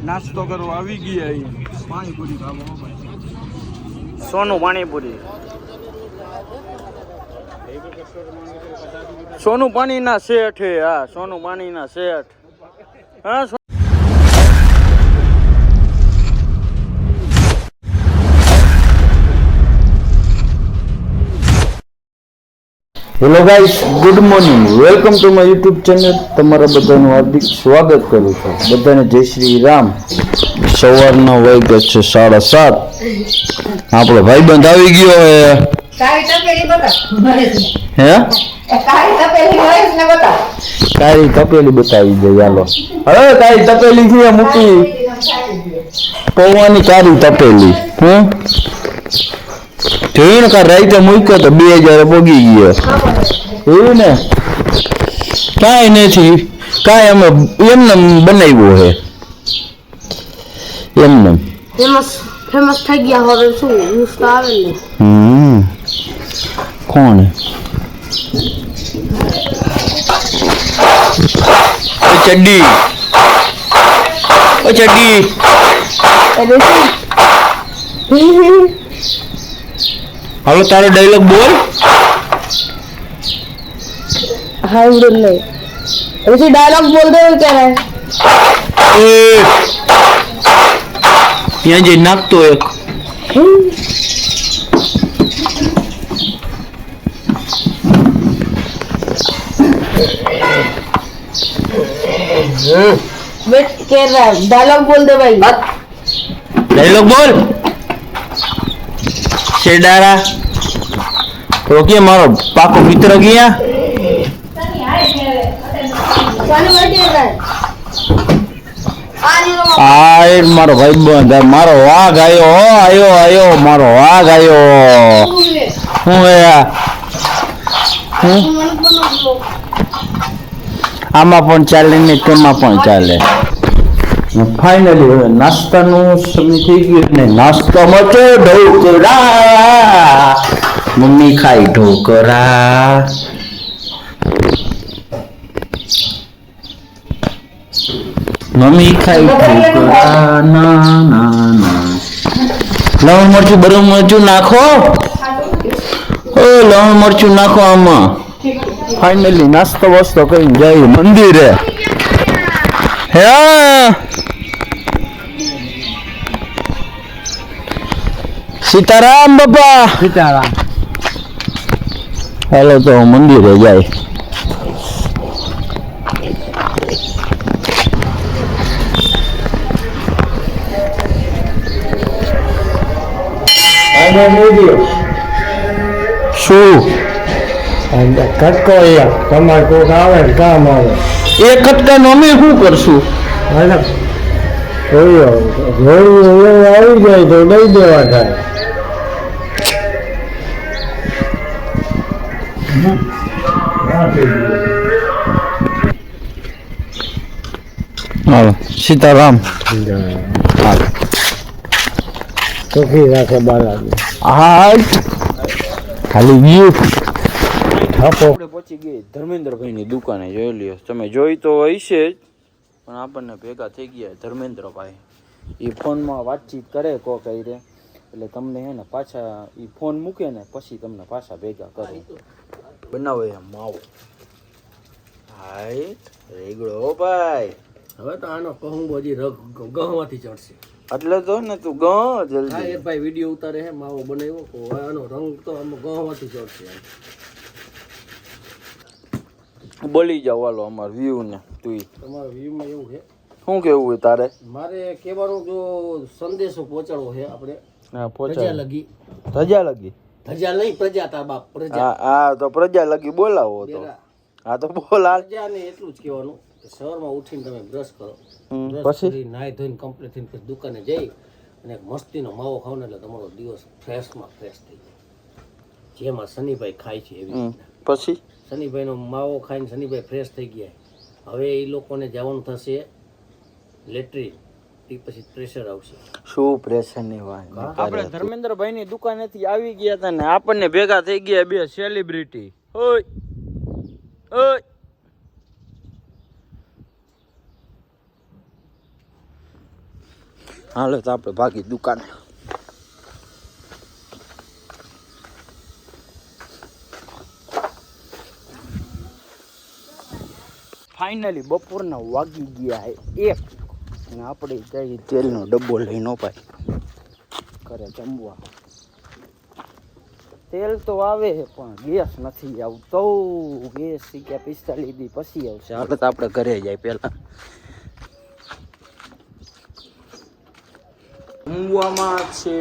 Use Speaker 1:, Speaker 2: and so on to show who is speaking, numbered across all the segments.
Speaker 1: નાસ્તો કરવા આવી ગયા અહીંયા પાણીપુરી ખાવા
Speaker 2: સોનું પાણીપુરી સોનું પાણીના શેઠ હે હા સોનું પાણીના શેઠ હા hello guys good morning welcome to my YouTube channel તમારા બધાનું હાર્દિક સ્વાગત કરું છું બધાને જય શ્રી રામ સવારના વાગ્યા છે 7:30 આપણો ભાઈબંધ આવી ગયો હે કાળી તપેલી બતાવી દે ચાલો હવે કાળી તપેલી થી મૂકી પૌવાની કાળી તપેલી ટ્રેન કા રાઈતે મૂક્યો તો 2000 પોગી ગયો એવું ને કાંઈ નથી કાંઈ અમે એમને બનાવ્યો હે એમને
Speaker 3: ફેમસ થઈ ગયા હવે શું ન્યૂઝ તો આવે ને
Speaker 2: કોણ ચડ્ડી હાલો તારો ડાયલોગ બોલ
Speaker 3: હા બોલ નહીં પછી ડાયલોગ બોલ દે ક્યારે
Speaker 2: ત્યાં જઈ નાખતો એક
Speaker 3: બેટ કે ડાયલોગ બોલ દે ભાઈ
Speaker 2: ડાયલોગ બોલ શેડારા રોકીએ મારો પાકો મિત્ર ગયા આ મારો ભાઈ બંધ મારો વાઘ આયો મારો વાઘ આયો હું આમાં પણ ચાલે ને તેમાં પણ ચાલે ફાઇનલી હવે નાસ્તાનું સમય થઈ ગયું ને નાસ્તામાં તો ઢોકળા મમ્મી ખાઈ ઢોકળા મમ્મી ખાઈ ઢોકળા ના લવણ મરચું બરફ મરચું નાખો લવણ મરચું નાખો આમાં ફાઇનલી નાસ્તો વસ્તો કરીને જઈએ મંદિરે હે સીતારામ બાપા સીતારામ હાલો તો મંદિરે જાય શું
Speaker 1: કટકો તમારે કોઈક આવે ને કામ આવે
Speaker 2: એ કટકાનો અમે શું કરશું
Speaker 1: આવી જાય તો દઈ દેવા થાય
Speaker 2: હાલો સીતારામ
Speaker 1: સુખી રાખે બાલાજી
Speaker 2: હા ખાલી વ્યૂ આપણે પહોંચી ગઈ ધર્મેન્દ્રભાઈની દુકાને જોઈ લ્યો તમે જોઈ તો હશે જ પણ આપણને ભેગા થઈ ગયા ધર્મેન્દ્રભાઈ એ ફોનમાં વાતચીત કરે કોક રે એટલે તમને હે ને પાછા એ ફોન મૂકે ને પછી તમને પાછા ભેગા કરે બનાવો એમ માવો હાય રેગડો ભાઈ
Speaker 1: હવે તો આનો કહું બધી ગહમાંથી ચડશે
Speaker 2: એટલે તો ને તું ગ જલ્દી
Speaker 1: ભાઈ વિડીયો ઉતારે હે માવો બનાવ્યો આનો રંગ તો આમ ગહમાંથી ચડશે
Speaker 2: બોલી જાવ હાલો અમાર વ્યૂ ને તું
Speaker 1: તમારા વ્યૂમાં એવું છે
Speaker 2: શું કેવું હોય તારે
Speaker 1: મારે કહેવાનું જો સંદેશો પહોંચાડવો છે આપણે
Speaker 2: હા
Speaker 1: પ્રજા લગી
Speaker 2: ધજા
Speaker 1: નહીં પ્રજા તાર બાપ પ્રજા
Speaker 2: હા તો પ્રજા લગી બોલાવો તો હા તો બોલ
Speaker 1: પ્રજાને એટલું જ કહેવાનું કે સવારમાં ઉઠીને તમે બ્રશ કરો
Speaker 2: પછી
Speaker 1: નાહી ધોઈને કમ્પ્લીટ થઈને પછી દુકાને જઈ અને એક મસ્તીનો માવો ખાવ ને એટલે તમારો દિવસ ફ્રેશમાં ફ્રેશ થઈ જાય જેમાં શનિભાઈ ખાય છે એવી રીતના
Speaker 2: પછી
Speaker 1: શનિભાઈનો માવો ખાઈને શનિભાઈ ફ્રેશ થઈ ગયા હવે એ લોકોને જવાનું થશે લેટ્રિન પછી પ્રેશર આવશે
Speaker 2: શું પ્રેશર ની વાત આપણે ધર્મેન્દ્રભાઈ ની દુકાનેથી આવી ગયા હતા ને આપણને ભેગા થઈ ગયા બે સેલિબ્રિટી ઓય હાલો તો આપણે ભાગી દુકાને. ફાઇનલી બપોરના વાગી ગયા હે 1 અને આપણે જઈ તેલનો ડબ્બો લઈને પાય ઘરે જમવા. તેલ તો આવે છે પણ ગેસ નથી આવતો. ગેસ કે 45 દી પછી આવશે. હાલો તો આપણે ઘરે જાય પહેલા. જમવામાં છે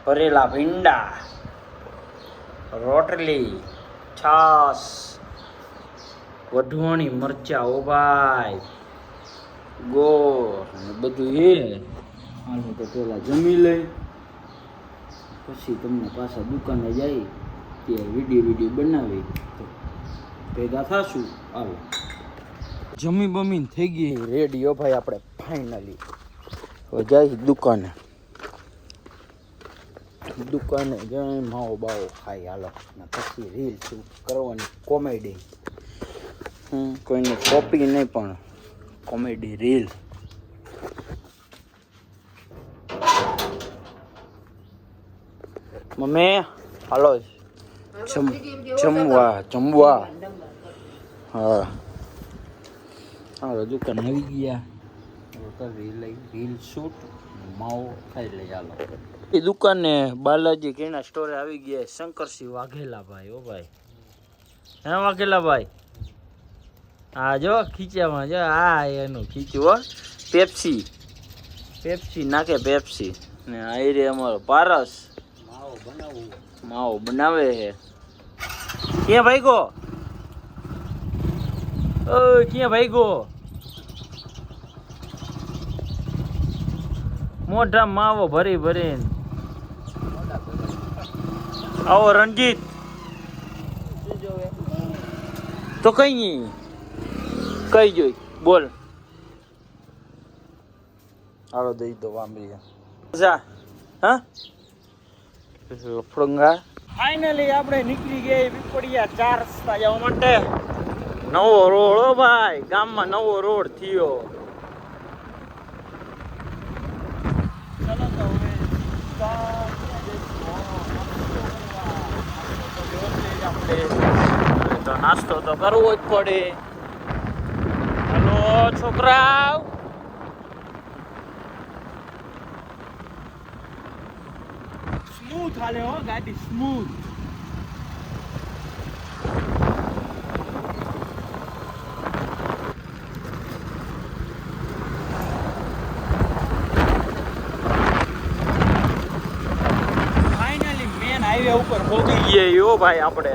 Speaker 2: ભરેલા ભીંડા, રોટલી, છાશ, વઢવાણી મરચા, ઓ ભાઈ, ગોળ ને બધું એ. હાલો તો પેલા જમી લઈ પછી તમને પાછા દુકાને જાય ત્યાં વિડીયો બનાવી તો ભેગા થાશું. હાલો જમી બમીને થઈ ગઈ રેડી. ઓ ભાઈ આપણે ફાઇનલી હવે જાય દુકાને જઈ માવો બાવો ખાઈ. હાલો ને પછી રીલ શૂટ કરવાની કોમેડી. કોઈને કોપી નહીં પણ કોમેડી રીલ. મમ્મી હાલો જમવા. હા હાલો દુકાન આવી ગયા. રીલ શૂટ માવો ખાઈ લઈ. હાલો એ દુકાને બાલાજી કેના સ્ટોરે આવી ગયા શંકરસિંહ વાઘેલા ભાઈ. ઓ ભાઈ હા વાઘેલા ભાઈ. હા જો ખીચામાં જો આ એનું ખીચું પેપ્સી નાખે પેપ્સી ને આ રે અમારો પારસ માવો બનાવે છે. ક્યાં ભાઈગો? ઓય ક્યાં ભાઈગો? મોઢા માવો ભરી ભરીને આવો રણજીત તો કઈ જોઈ બોલ. હાલો દઈ દો વાંબી જા. હા લફડંગા. ફાઇનલી આપણે નીકળી ગયા પીપળિયા 4 રસ્તા જવા માટે. નવો રોડ. ઓ ભાઈ ગામમાં નવો રોડ થયો. ચલો તો હવે તો નાસ્તો તો કરવો જ પડે. હલો છોકરાઓ સ્મૂથ હાલે હો ગાડી સ્મૂથ. ફાઇનલી મેન હાઈવે ઉપર પહોંચી ગયા યો ભાઈ આપણે.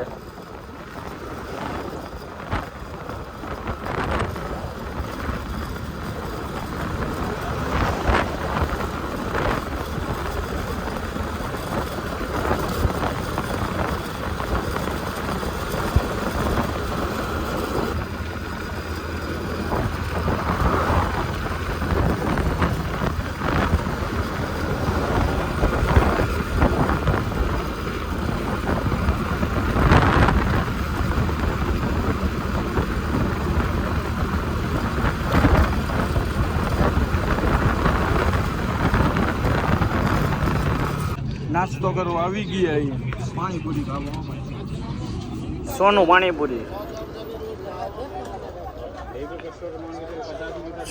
Speaker 2: નાસ્તો કરવા આવી ગયા. પાણીપુરી ખાવા. સોનું પાણીપુરી.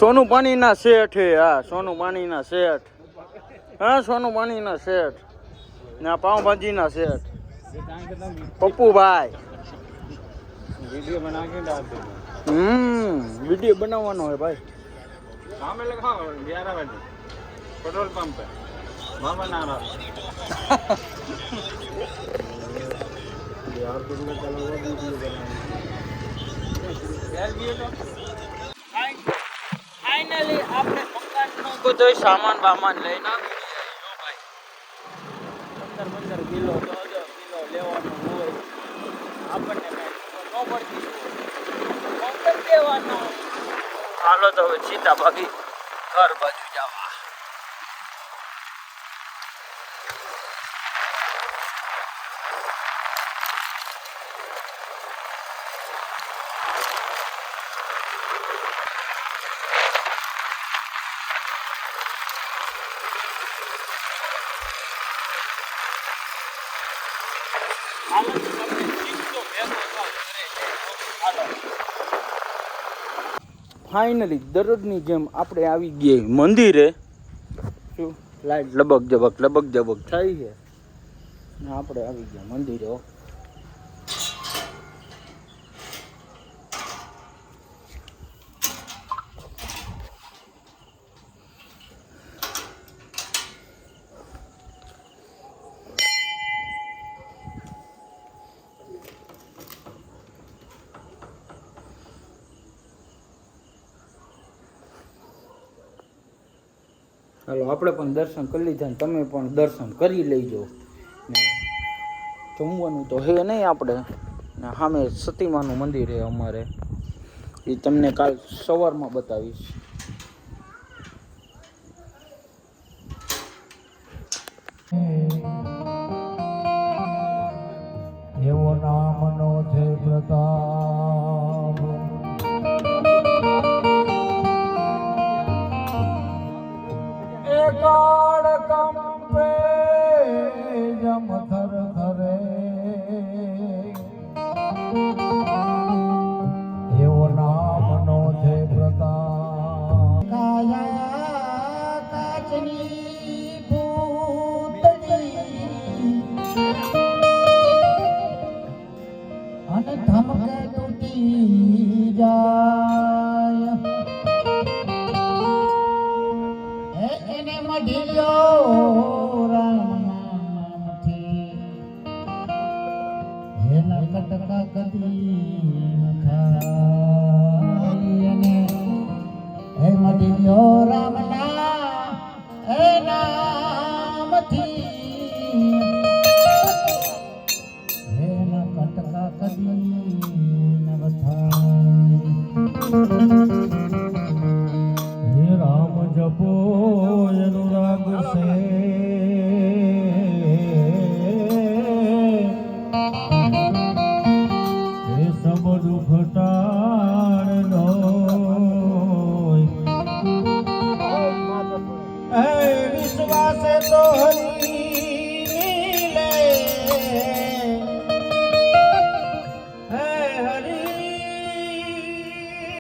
Speaker 2: સોનું પાણીના શેઠ હે. હા સોનું પાણીના શેઠ. હા સોનું પાણીના શેઠ ને આ પાવભાજીના શેઠ પપ્પુભાઈ. વિડીયો બનાવવાનો હે ભાઈ. પેટ્રોલ પંપ ફાઇનલી આપણે મકાનનો બધો સામાન બામાન લઈને આવી ગયા. 15 કિલો 10 કિલો લેવાનું હોય આપણને ન પડતી દેવાનો. હાલો તો હવે સીધા ભાગી ઘર બાજુ જવા. ફાઇનલી દરરોજની જેમ આપણે આવી ગયા મંદિરે. શું લાઈટ લબક જબક થઈ છે ને આપણે આવી ગયા મંદિરે. હાલો આપણે પણ દર્શન કરી લીધા ને તમે પણ દર્શન કરી લેજો. ને જમવાનું તો હે નહીં આપણે, ને સામે સતીમાનું મંદિર છે અમારે, એ તમને કાલ સવારમાં બતાવીશ.
Speaker 4: એવો નામનો છે પ્રતાપ, કાળ કંપે જમ થર થરે, એવો નામનો છે પ્રતાપ. કાયા કાચની પૂતળી અને ધમકે તૂટી જાય, એને મઢીયો રામ નામથી, એના કટકા કદી ન થાય, એને હે મઢીયો રામ નામથી, એના કટકા કદી ન થાય. રામ જપો અનુરાગ છે, એ સબ દુઃખ ટાળનો, એ વિશ્વાસે તો હરી